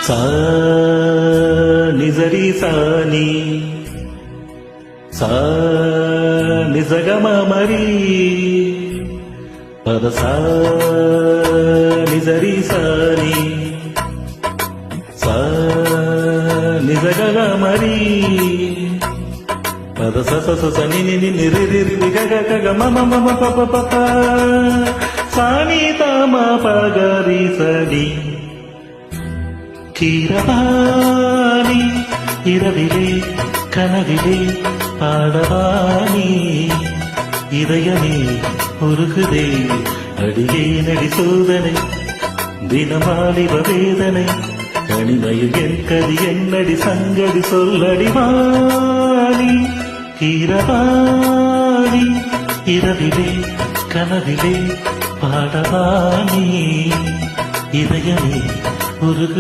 சா நிசரி சாணி சா நிசகமரி பத சா நிசரி சாணி சா நிசகமரி பத ச நி நி நிரி ரி க க மம மம ப ப ப சாணி தம பகரி சடி கீரவாணி இரவிலே கனவிலே பாடவாணி இதயமே உருகுதே அடியே நடி சோதனை தினமாலிவ வேதனை கனிமையில் என் கதி என்னடி சங்கடி சொல்லடிவாணி கீரவாணி இரவிலே கனவிலே பாடவாணி இதயமே உருகு